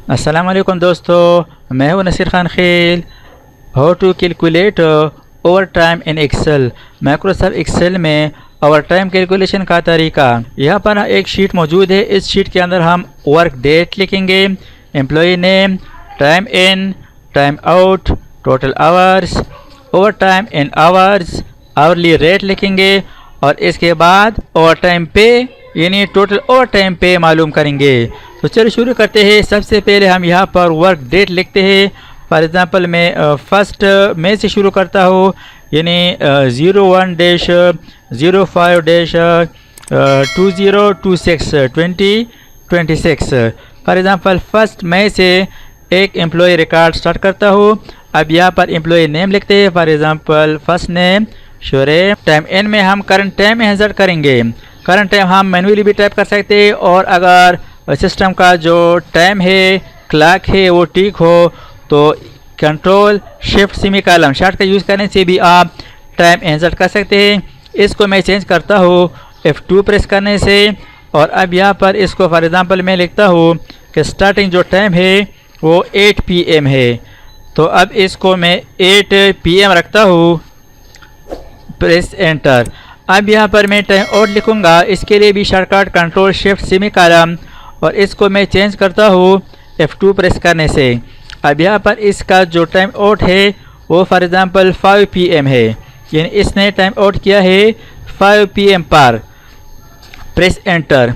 अस्सलाम वालेकुम दोस्तों, मैं हूं Naseer Khan Khel. How to calculate over time in Excel. Microsoft Excel में ओवर टाइम कैलकुलेशन का तरीका। यहाँ पर एक शीट मौजूद है। इस शीट के अंदर हम वर्क डेट लिखेंगे, employee name, time in, time out, total hours, over time in hours, hourly rate लिखेंगे और इसके बाद ओवर टाइम पे यानी टोटल ओवर टाइम पे मालूम करेंगे। तो चलिए शुरू करते हैं। सबसे पहले हम यहाँ पर वर्क डेट लिखते हैं। फॉर एग्ज़ाम्पल मैं फर्स्ट मई से शुरू करता हूँ, यानी 01-2026-2026। फॉर एग्ज़ाम्पल फर्स्ट मई से एक एम्प्लॉय रिकॉर्ड स्टार्ट करता हूँ। अब यहाँ पर एम्प्लॉय नेम लिखते हैं। For example first name Shoreb. Time in में हम करंट टाइम में इंसर्ट करेंगे। करंट टाइम हम मैन्युअली भी टाइप कर सकते हैं, और अगर सिस्टम का जो टाइम है, क्लॉक है, वो ठीक हो तो control shift semi column short का यूज़ करने से भी आप टाइम इंसर्ट कर सकते हैं। इसको मैं चेंज करता हूँ F2 प्रेस करने से। और अब यहाँ पर इसको फॉर एग्ज़ाम्पल मैं लिखता हूँ कि स्टार्टिंग जो टाइम है वो 8 PM है। तो अब इसको मैं 8 PM रखता हूँ, प्रेस एंटर। अब यहाँ पर मैं टाइम आउट लिखूँगा। इसके लिए भी shortcut control shift semi column, और इसको मैं चेंज करता हूँ F2 प्रेस करने से। अब यहाँ पर इसका जो टाइम आउट है वो फॉर एग्ज़ाम्पल 5 PM है, यानी इसने टाइम आउट किया है 5 PM पर, प्रेस एंटर।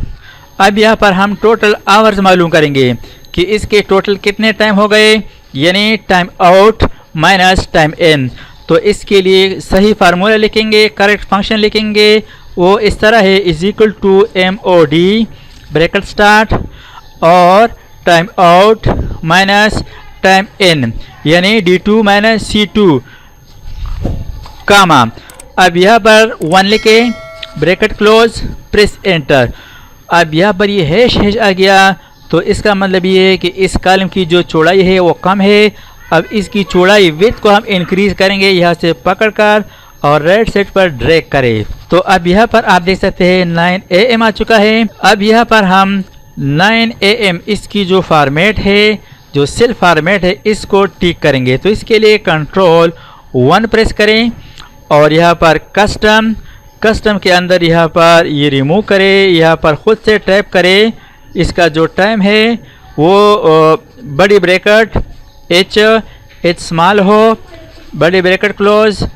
अब यहाँ पर हम टोटल आवर्स मालूम करेंगे कि इसके टोटल कितने टाइम हो गए, यानी टाइम आउट माइनस टाइम इन। तो इसके लिए सही फार्मूला लिखेंगे, करेक्ट फंक्शन लिखेंगे। वो इस तरह है, is equal to MOD bracket start और time out minus time in, यानी D2 माइनस C2 कामा। अब यहाँ पर 1 लिखे, ब्रैकेट क्लोज, प्रेस एंटर। अब यहाँ पर ये हैश आ गया, तो इसका मतलब ये है कि इस कॉलम की जो चौड़ाई है वो कम है। अब इसकी चौड़ाई विड्थ को हम इंक्रीज करेंगे, यहाँ से पकड़कर और राइट साइड पर ड्रैग करें। तो अब यहाँ पर आप देख सकते हैं 9 AM आ चुका है। अब यहाँ पर हम 9 AM इसकी जो फॉर्मेट है, जो सेल फॉर्मेट है, इसको टिक करेंगे। तो इसके लिए कंट्रोल 1 प्रेस करें और यहाँ पर कस्टम के अंदर यहाँ पर ये रिमूव करें। यहाँ पर खुद से टाइप करें इसका जो टाइम है वो बड़ी ब्रैकेट H स्मॉल हो, बड़ी ब्रैकेट क्लोज,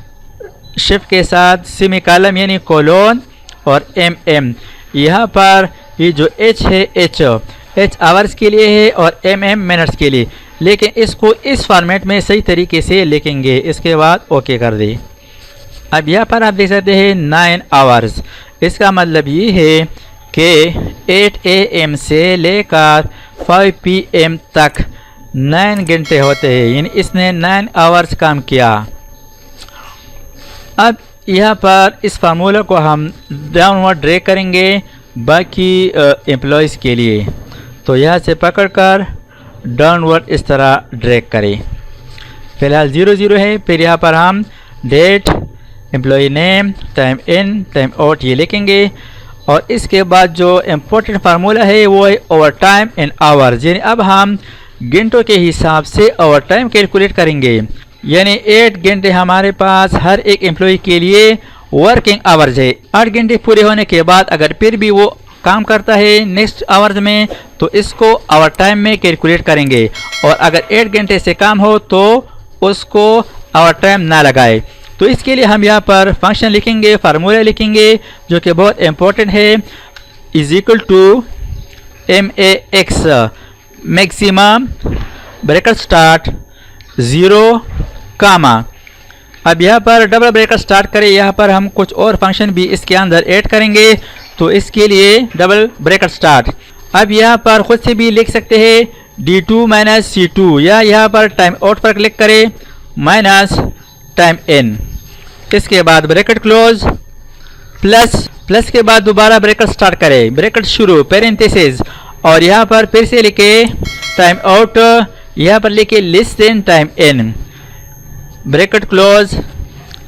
शिफ्ट के साथ सेमी कॉलम यानी कोलोन और MM। यहाँ पर ये जो H है H आवर्स के लिए है और MM मिनट्स के लिए, लेकिन इसको इस फॉर्मेट में सही तरीके से लिखेंगे। इसके बाद ओके कर दें। अब यहाँ पर आप देख सकते हैं 9 आवर्स। इसका मतलब ये है कि 8 AM से लेकर 5 PM तक 9 घंटे होते हैं, यानी इसने 9 आवर्स काम किया। अब यहाँ पर इस फार्मूला को हम डाउनवर्ड ड्रैग करेंगे बाकी एम्प्लॉयज़ के लिए। तो यहाँ से पकड़कर डाउनवर्ड इस तरह ड्रैग करें। फ़िलहाल 0 है। फिर यहाँ पर हम date, employee name, time in, time out ये लिखेंगे। और इसके बाद जो इम्पोर्टेंट फार्मूला है वो है ओवर टाइम इन आवर्स, यानी अब हम घंटों के हिसाब से ओवर टाइम कैलकुलेट करेंगे। यानी 8 घंटे हमारे पास हर एक एम्प्लॉय के लिए वर्किंग आवर्स है। 8 घंटे पूरे होने के बाद अगर फिर भी वो काम करता है नेक्स्ट आवर्स में, तो इसको ओवर टाइम में कैलकुलेट करेंगे। और अगर 8 घंटे से कम हो तो उसको ओवर टाइम ना लगाए। तो इसके लिए हम यहाँ पर फंक्शन लिखेंगे, फार्मूला लिखेंगे जो कि बहुत इंपॉर्टेंट है, is equal to MAX maximum bracket start 0 comma. अब यहाँ पर डबल ब्रैकेट स्टार्ट करें। यहाँ पर हम कुछ और फंक्शन भी इसके अंदर ऐड करेंगे, तो इसके लिए डबल ब्रैकेट स्टार्ट। अब यहाँ पर खुद से भी लिख सकते हैं D2 माइनस C2, या यहाँ पर टाइम आउट पर क्लिक करें माइनस टाइम इन। इसके बाद ब्रैकेट क्लोज, प्लस के बाद दोबारा ब्रैकेट स्टार्ट करें, ब्रैकेट शुरू, पेरेंथेसिस, और यहाँ पर फिर से लिखे टाइम आउट, यहाँ पर लिखे less than time in, bracket close.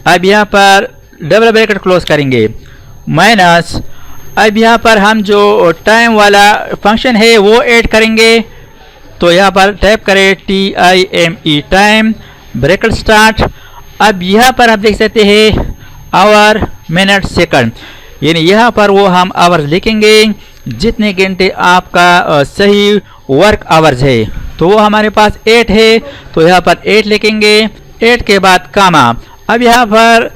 अब यहाँ पर डबल ब्रैकेट क्लोज करेंगे माइनस। अब यहाँ पर हम जो टाइम वाला फंक्शन है वो ऐड करेंगे। तो यहाँ पर टाइप करें TIME टाइम, ब्रैकेट स्टार्ट। अब यहाँ पर आप देख सकते हैं आवर, मिनट, सेकंड, यानी यहाँ पर वो हम आवर्स लिखेंगे जितने घंटे आपका सही वर्क आवर्स है। तो वो हमारे पास 8 है, तो यहाँ पर 8 लिखेंगे, 8 के बाद कामा। अब यहाँ पर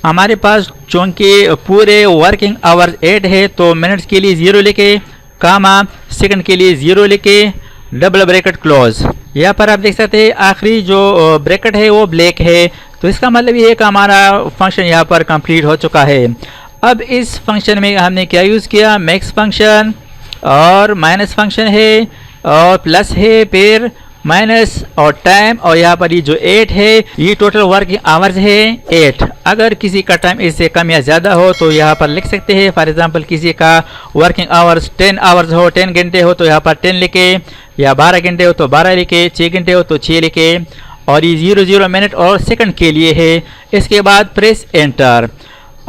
हमारे पास चूँकि पूरे वर्किंग आवर्स 8 है तो मिनट्स के लिए 0 लिखे, कामा, सेकंड के लिए 0 लिखे, डबल ब्रैकेट क्लोज। यहाँ पर आप देख सकते हैं आखिरी जो ब्रैकेट है वो ब्लैक है, तो इसका मतलब ये है कि हमारा फंक्शन यहाँ पर कंप्लीट हो चुका है। अब इस फंक्शन में हमने क्या यूज़ किया, मैक्स फंक्शन और माइनस फंक्शन है और प्लस है, फिर माइनस और टाइम, और यहाँ पर ये जो 8 है ये टोटल वर्किंग आवर्स है 8। अगर किसी का टाइम इससे कम या ज़्यादा हो तो यहाँ पर लिख सकते हैं। फॉर एग्जांपल किसी का वर्किंग आवर्स 10 आवर्स हो, 10 घंटे हो तो यहाँ पर 10 लिखे, या 12 घंटे हो तो 12 लिखे, 6 घंटे हो तो 6 लिखे, और ये 00 मिनट और सेकंड के लिए है। इसके बाद प्रेस एंटर।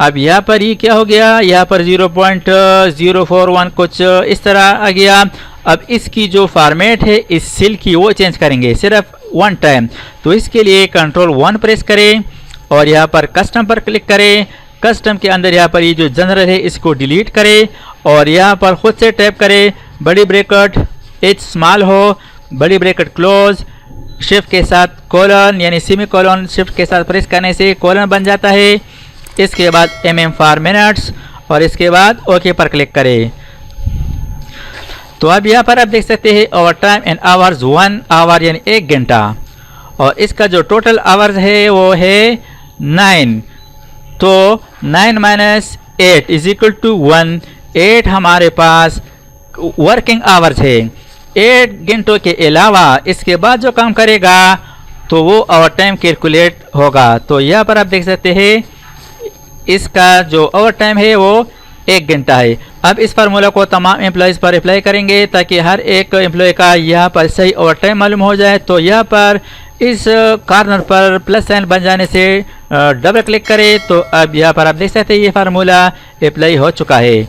अब यहाँ पर ये क्या हो गया, यहाँ पर 0.041 कुछ इस तरह आ गया। अब इसकी जो फॉर्मेट है इस सेल की वो चेंज करेंगे सिर्फ 1 टाइम, तो इसके लिए कंट्रोल 1 प्रेस करें और यहाँ पर कस्टम पर क्लिक करें। कस्टम के अंदर यहाँ पर ये जो जनरल है इसको डिलीट करें और यहाँ पर खुद से टाइप करें बड़ी ब्रैकेट H स्मॉल हो, बड़ी ब्रैकेट क्लोज, शिफ्ट के साथ कोलन यानी सेमी कोलन, शिफ्ट के साथ प्रेस करने से कोलन बन जाता है। इसके बाद mm फॉर मिनट्स और इसके बाद ओके पर क्लिक करें। तो अब यहाँ पर आप देख सकते हैं over time and hours 1 hour यानी 1 घंटा, और इसका जो टोटल आवर्स है वो है 9। तो 9 माइनस 8 इज इक्वल टू 1। 8 हमारे पास वर्किंग आवर्स है। 8 घंटों के अलावा इसके बाद जो काम करेगा तो वो ओवर टाइम कैलकुलेट होगा। तो यहाँ पर आप देख सकते हैं इसका जो ओवर टाइम है वो 1 घंटा है। अब इस फार्मूला को तमाम एम्प्लॉयज़ पर अप्लाई करेंगे ताकि हर एक एम्प्लॉय का यहाँ पर सही ओवर टाइम मालूम हो जाए। तो यहाँ पर इस कॉर्नर पर प्लस साइन बन जाने से डबल क्लिक करें। तो अब यहाँ पर आप देख सकते हैं ये फार्मूला अप्लाई हो चुका है।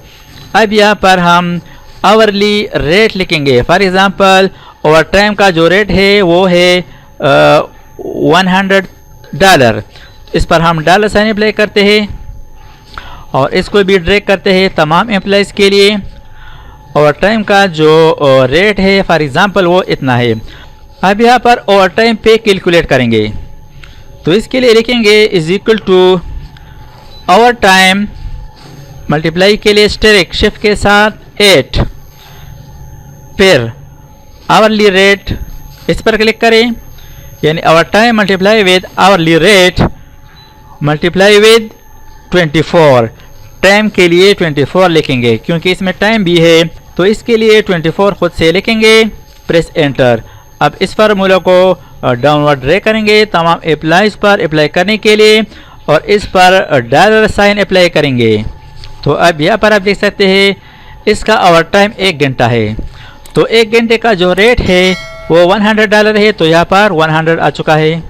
अब यहाँ पर हम आवरली रेट लिखेंगे। फॉर एग्ज़ाम्पल ओवर टाइम का जो रेट है वो है $100। इस पर हम डॉलर साइन अप्लाई करते हैं और इसको भी ड्रैग करते हैं तमाम एम्प्लॉयज़ के लिए। ओवर टाइम का जो रेट है फॉर एग्ज़ाम्पल वो इतना है। अब यहाँ पर ओवर टाइम पे कैलकुलेट करेंगे, तो इसके लिए लिखेंगे is equal to over time multiply के लिए स्टेरिक शिफ्ट के साथ 8, फिर आवरली रेट इस पर क्लिक करें, यानी over time multiply with hourly rate multiply with 24। Time के लिए 24 लिखेंगे क्योंकि इसमें टाइम भी है, तो इसके लिए 24 खुद से लिखेंगे, प्रेस एंटर। अब इस फार्मूला को डाउनवर्ड ड्रैग करेंगे तमाम एप्लाइज पर अप्लाई करने के लिए और इस पर डॉलर साइन अप्लाई करेंगे। तो अब यहाँ पर आप देख सकते हैं इसका ओवर टाइम 1 घंटा है, तो 1 घंटे का जो रेट है वो $100 है, तो यहाँ पर 100 आ चुका है।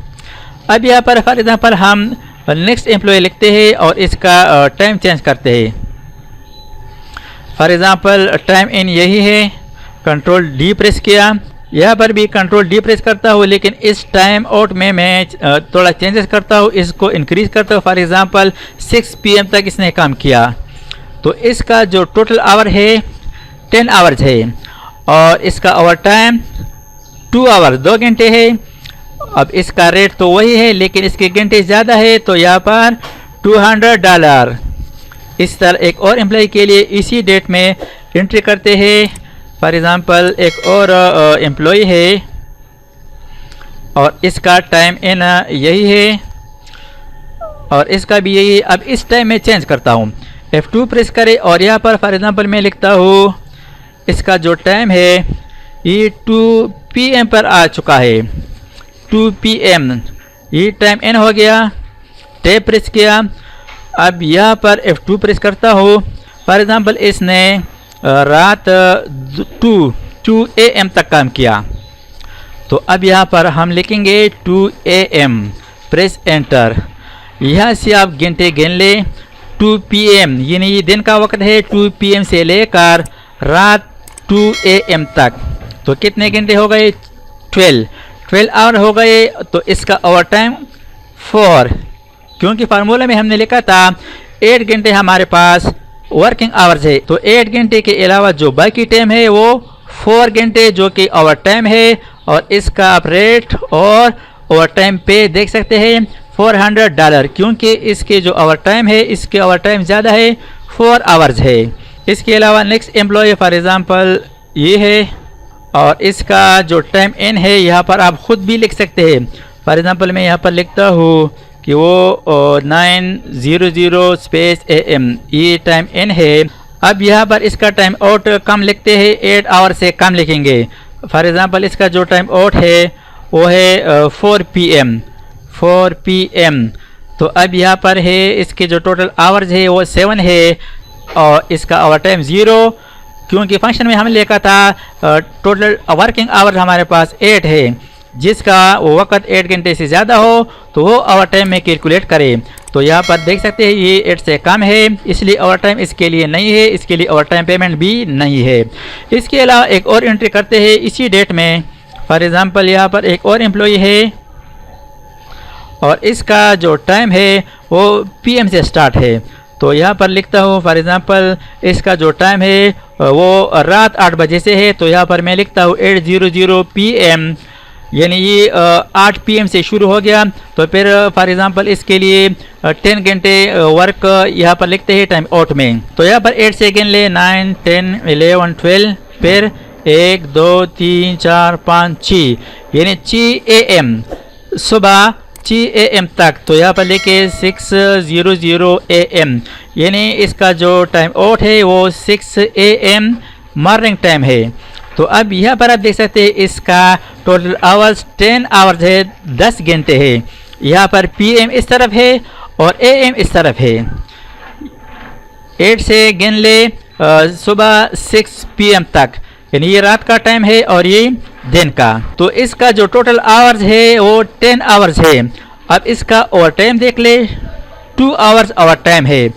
अब यहाँ पर फॉर एग्जांपल हम नेक्स्ट एम्प्लॉय लिखते हैं और इसका टाइम चेंज करते हैं। फॉर एग्जांपल टाइम इन यही है, कंट्रोल डी प्रेस किया, यहाँ पर भी कंट्रोल डी प्रेस करता हूँ, लेकिन इस टाइम आउट में मैं थोड़ा चेंजेस करता हूँ, इसको इंक्रीज करता हूँ। फॉर एग्जांपल 6 PM तक इसने काम किया, तो इसका जो टोटल आवर है 10 आवर्स है और इसका ओवर टाइम 2 आवर 2 घंटे है। अब इसका रेट तो वही है लेकिन इसके घंटे ज़्यादा है, तो यहाँ पर $200। इस तरह एक और एम्प्लॉय के लिए इसी डेट में एंट्री करते हैं। फॉर एग्ज़ाम्पल एक और एम्प्लॉय है और इसका टाइम इन यही है और इसका भी यही है। अब इस टाइम में चेंज करता हूँ, F2 प्रेस करें और यहाँ पर फॉर एग्ज़ाम्पल मैं लिखता हूँ इसका जो टाइम है ये 2 PM पर आ चुका है, 2 PM ये टाइम इन हो गया। टैब प्रेस किया, अब यहाँ पर F2 प्रेस करता हूँ। फॉर एग्ज़ाम्पल इसने रात 2 AM तक काम किया, तो अब यहाँ पर हम लिखेंगे 2 AM, प्रेस एंटर। यहाँ से आप घंटे गिन लें 2 PM यानी ये दिन का वक्त है, 2 PM से लेकर रात 2 AM तक, तो कितने घंटे हो गए 12 आवर हो गए, तो इसका ओवर टाइम 4, क्योंकि फार्मूला में हमने लिखा था 8 घंटे हमारे पास वर्किंग आवर्स है, तो 8 घंटे के अलावा जो बाकी टाइम है वो 4 घंटे जो कि ओवर टाइम है, और इसका आप रेट और ओवर टाइम पे देख सकते हैं $400, क्योंकि इसके जो ओवर टाइम है इसके ओवर टाइम ज़्यादा है, 4 आवर्स है। इसके अलावा नेक्स्ट एम्प्लॉय फॉर एग्ज़ाम्पल ये है, और इसका जो टाइम एन है यहाँ पर आप ख़ुद भी लिख सकते हैं। फॉर एग्ज़ाम्पल मैं यहाँ पर लिखता हूँ कि वो 9:00 स्पेस AM ये टाइम एन है। अब यहाँ पर इसका टाइम आउट कम लिखते हैं, 8 आवर से कम लिखेंगे। फॉर एग्ज़ाम्पल इसका जो टाइम आउट है वो है 4 PM। तो अब यहाँ पर है इसके जो टोटल आवर्स है वो 7 है, और इसका ओवर टाइम 0, क्योंकि फंक्शन में हमने लिखा था टोटल वर्किंग आवर्स हमारे पास 8 है, जिसका वक्त 8 घंटे से ज़्यादा हो तो वो ओवर टाइम में कैलकुलेट करें। तो यहाँ पर देख सकते हैं ये 8 से कम है, इसलिए ओवर टाइम इसके लिए नहीं है, इसके लिए ओवर टाइम पेमेंट भी नहीं है। इसके अलावा एक और एंट्री करते हैं इसी डेट में। फॉर एग्ज़ाम्पल यहाँ पर एक और एम्प्लॉई है, और इसका जो टाइम है वो PM से स्टार्ट है। तो यहाँ पर लिखता हूँ फॉर एग्ज़ाम्पल इसका जो टाइम है वो रात 8 बजे से है, तो यहाँ पर मैं लिखता हूँ 8:00 PM, यानी ये 8 PM से शुरू हो गया। तो फिर फॉर एग्ज़ाम्पल इसके लिए 10 घंटे वर्क यहाँ पर लिखते हैं टाइम आउट में। तो यहाँ पर 8 से गिन ले, 9, 10, 11, 12, फिर 1, 2, 3, 4, 5, 6, यानी 6 AM सुबह 6 AM तक। तो यहाँ पर लेके 6:00 AM, यानी इसका जो टाइम आउट है वो 6 AM मॉर्निंग टाइम है। तो अब यहाँ पर आप देख सकते हैं इसका टोटल आवर्स 10 आवर्स है, 10 घंटे है। यहाँ पर PM इस तरफ है और AM इस तरफ है। 8 से गिन ले सुबह 6 PM तक, यानी ये रात का टाइम है और ये दिन का। तो इसका जो टोटल आवर्स है वो 10 आवर्स है। अब इसका ओवर टाइम देख ले, 2 आवर्स ओवर टाइम है,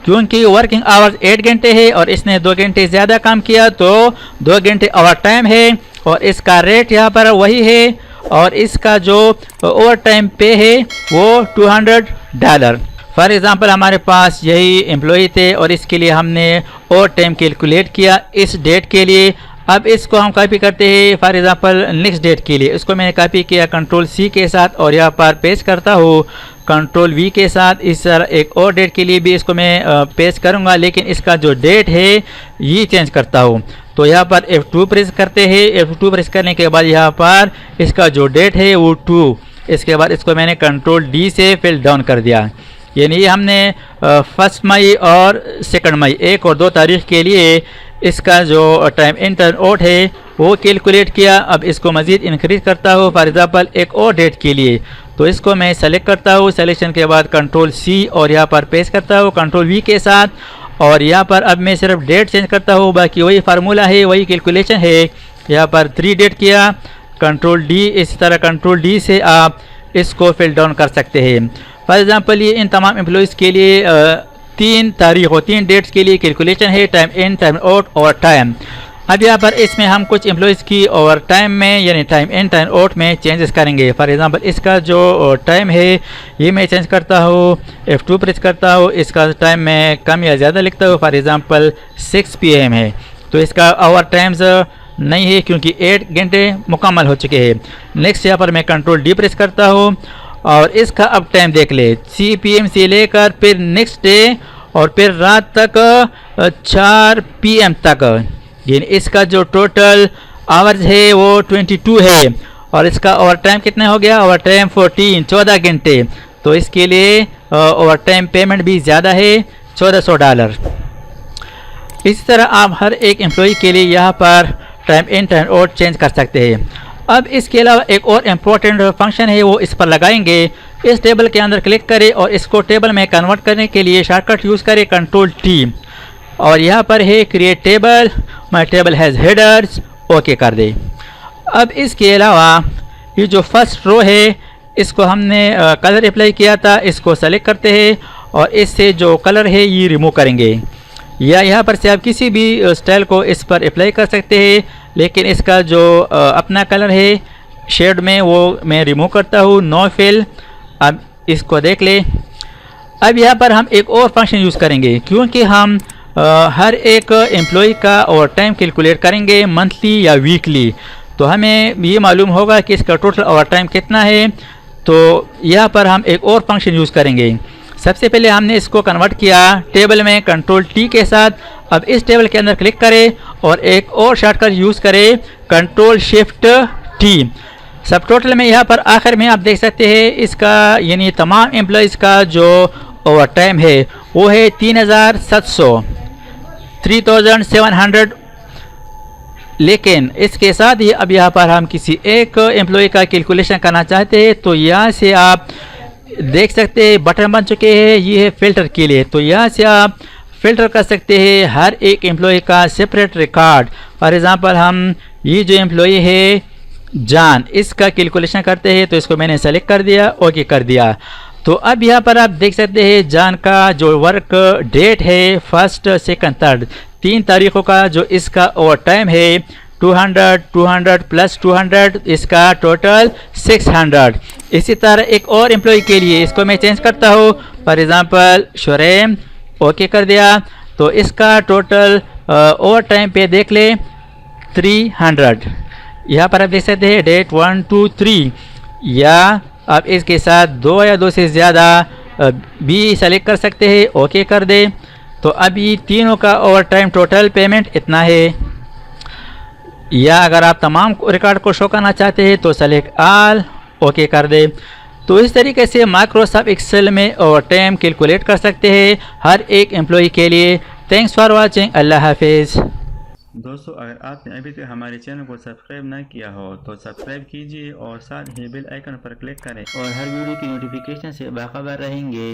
क्योंकि वर्किंग आवर्स 8 घंटे है और इसने 2 घंटे ज़्यादा काम किया, तो 2 घंटे ओवर टाइम है, और इसका रेट यहाँ पर वही है, और इसका जो ओवर टाइम पे है वो $200। फॉर एग्ज़ाम्पल हमारे पास यही एम्प्लॉई थे और इसके लिए हमने ओवर टाइम कैलकुलेट किया इस डेट के लिए। अब इसको हम कॉपी करते हैं फॉर एग्ज़ाम्पल नेक्स्ट डेट के लिए। इसको मैंने कॉपी किया Ctrl+C के साथ, और यहाँ पर पेस्ट करता हूँ Ctrl+V के साथ। इस तरह एक और डेट के लिए भी इसको मैं पेस्ट करूँगा, लेकिन इसका जो डेट है ये चेंज करता हूँ। तो यहाँ पर F2 प्रेस करते हैं। F2 प्रेस करने के बाद यहाँ पर इसका जो डेट है वो 2, इसके बाद इसको मैंने Ctrl+D से फिल डाउन कर दिया, यानी हमने 1 मई और 2 मई 1 और 2 तारीख के लिए इसका जो टाइम इन टाइम आउट है वो कैलकुलेट किया। अब इसको मज़ीद इंक्रीज करता हूँ फॉर एग्ज़ाम्पल एक और डेट के लिए। तो इसको मैं सेलेक्ट करता हूँ, सिलेक्शन के बाद Ctrl+C और यहाँ पर पेस्ट करता हूँ Ctrl+V के साथ, और यहाँ पर अब मैं सिर्फ डेट चेंज करता हूँ, बाकी वही फार्मूला है, वही कैलकुलेशन है। यहाँ पर 3 डेट किया, Ctrl+D, इस तरह Ctrl+D से आप इसको फिल डाउन कर सकते हैं। फॉर एग्ज़ाम्पल ये इन तमाम एम्प्लॉइज़ के लिए 3 तारीख और 3 डेट्स के लिए कैलकुलेशन है, टाइम इन, टाइम आउट और टाइम। अब यहाँ पर इसमें हम कुछ एम्प्लॉइज़ की ओवर टाइम में यानी टाइम इन टाइम आउट में चेंजेस करेंगे। फॉर एग्ज़ाम्पल इसका जो टाइम है ये मैं चेंज करता हूँ, F2 प्रेस करता हूँ, इसका टाइम मैं कम या ज़्यादा लिखता हूँ। फॉर एग्ज़ाम्पल 6 PM है, तो इसका ओवर टाइम्स नहीं है क्योंकि 8 घंटे मुकम्मल हो चुके हैं। नेक्स्ट यहाँ पर मैं Ctrl+D प्रेस करता हूँ, और इसका अब टाइम देख ले, 6 PM से लेकर फिर नेक्स्ट डे और फिर रात तक 4 PM तक, यानी इसका जो टोटल आवर्स है वो 22 है, और इसका ओवर टाइम कितना हो गया, ओवर टाइम 14 घंटे। तो इसके लिए ओवर टाइम पेमेंट भी ज़्यादा है, $1400। इसी तरह आप हर एक एम्प्लॉई के लिए यहाँ पर time in time out change कर सकते हैं। अब इसके अलावा एक और इम्पोर्टेंट फंक्शन है, वो इस पर लगाएंगे। इस टेबल के अंदर क्लिक करें और इसको टेबल में कन्वर्ट करने के लिए शॉर्टकट यूज़ करें Ctrl+T, और यहाँ पर है create table, my table has headers, okay कर दे। अब इसके अलावा ये जो फर्स्ट रो है इसको हमने कलर अप्लाई किया था, इसको सेलेक्ट करते हैं और इससे जो कलर है ये रिमूव करेंगे, या यहाँ पर से आप किसी भी स्टाइल को इस पर अप्लाई कर सकते हैं, लेकिन इसका जो अपना कलर है शेड में वो मैं रिमूव करता हूँ, नो फिल। अब इसको देख ले। अब यहाँ पर हम एक और फंक्शन यूज़ करेंगे, क्योंकि हम हर एक एम्प्लॉय का ओवर टाइम कैलकुलेट करेंगे मंथली या वीकली, तो हमें ये मालूम होगा कि इसका टोटल ओवर टाइम कितना है। तो यहाँ पर हम एक और फंक्शन यूज़ करेंगे। सबसे पहले हमने इसको कन्वर्ट किया टेबल में कंट्रोल टी के साथ। अब इस टेबल के अंदर क्लिक करें और एक और शॉर्टकट यूज़ करें कंट्रोल शिफ्ट टी। सब टोटल में यहाँ पर आखिर में आप देख सकते हैं इसका यानी तमाम एम्प्लॉयज़ का जो ओवर टाइम है वो है 3700। लेकिन इसके साथ ही अब यहाँ पर हम किसी एक एम्प्लॉय का कैलकुलेशन करना चाहते हैं, तो यहाँ से आप देख सकते हैं बटन बन चुके हैं, ये है फ़िल्टर के लिए। तो यहाँ से आप फ़िल्टर कर सकते हैं हर एक एम्प्लॉय का सेपरेट रिकॉर्ड। फॉर एग्ज़ाम्पल हम ये जो एम्प्लॉय है जान, इसका कैलकुलेशन करते हैं, तो इसको मैंने सेलेक्ट कर दिया, ओके कर दिया। तो अब यहाँ पर आप देख सकते हैं जान का जो वर्क डेट है 1, 2, 3 3 तारीखों का जो इसका ओवर टाइम है 200, 200 प्लस 200, इसका टोटल 600। इसी तरह एक और एम्प्लॉय के लिए इसको मैं चेंज करता हूँ, फॉर एग्ज़ाम्पल शुरेम, ओके कर दिया। तो इसका टोटल ओवर टाइम पे देख ले 300। यहाँ पर आप देख सकते हैं डेट 1, 2, 3, या आप इसके साथ 2 या 2 से ज़्यादा भी सेलेक्ट कर सकते हैं, ओके कर दे। तो अभी तीनों का ओवर टाइम टोटल पेमेंट इतना है। या अगर आप तमाम रिकॉर्ड को शो करना चाहते हैं तो सेलेक्ट ऑल, ओके कर दे। तो इस तरीके से माइक्रोसॉफ्ट एक्सेल में ओवर टाइम कैलकुलेट कर सकते हैं हर एक एम्प्लॉय के लिए। थैंक्स फॉर वाचिंग, अल्लाह हाफिज़। दोस्तों, अगर आपने अभी तक हमारे चैनल को सब्सक्राइब ना किया हो तो सब्सक्राइब कीजिए और साथ ही बेल आइकन पर क्लिक करें और हर वीडियो की नोटिफिकेशन से बाखबर रहेंगे।